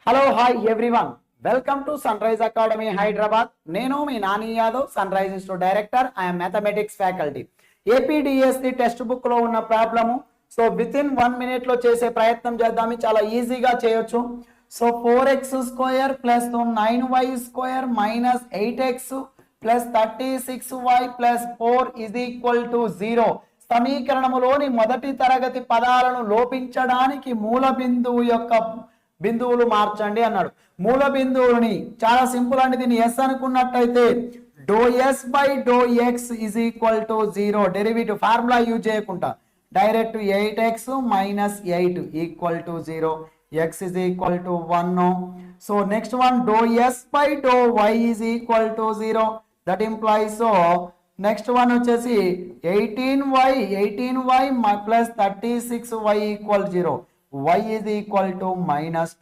Hello hi everyone, welcome to sunrise academy Hyderabad. నేను మీ Nani Yadav, sunrise institute director. I'm mathematics faculty. APDSC text book లో ఉన్న problem so within 1 minute లో చేసే ప్రయత్నం చేద్దాము. చాలా ఈజీగా చేయొచ్చు. So 4x² plus 9y² minus 8x plus 36y plus 4 is equal to 0. సమీకరణములోని మొదటి తరగతి పదాలను లోపించడానికి మూల బిందువు యొక్క బిందువులు మార్చండి అన్నాడు. మూల బిందువుని చాలా సింపుల్ అండి. దీన్ని ఎస్ అనుకున్నట్టయితే do S by do x is equal to 0. Derivative formula use చేయకుండా direct 8x minus 8 equal to 0. x is equal to 1. So next one, dou s by dou y is equal to 0. That implies, so next one వచ్చేసి 18y plus 36y equal 0. y is equal to minus 2.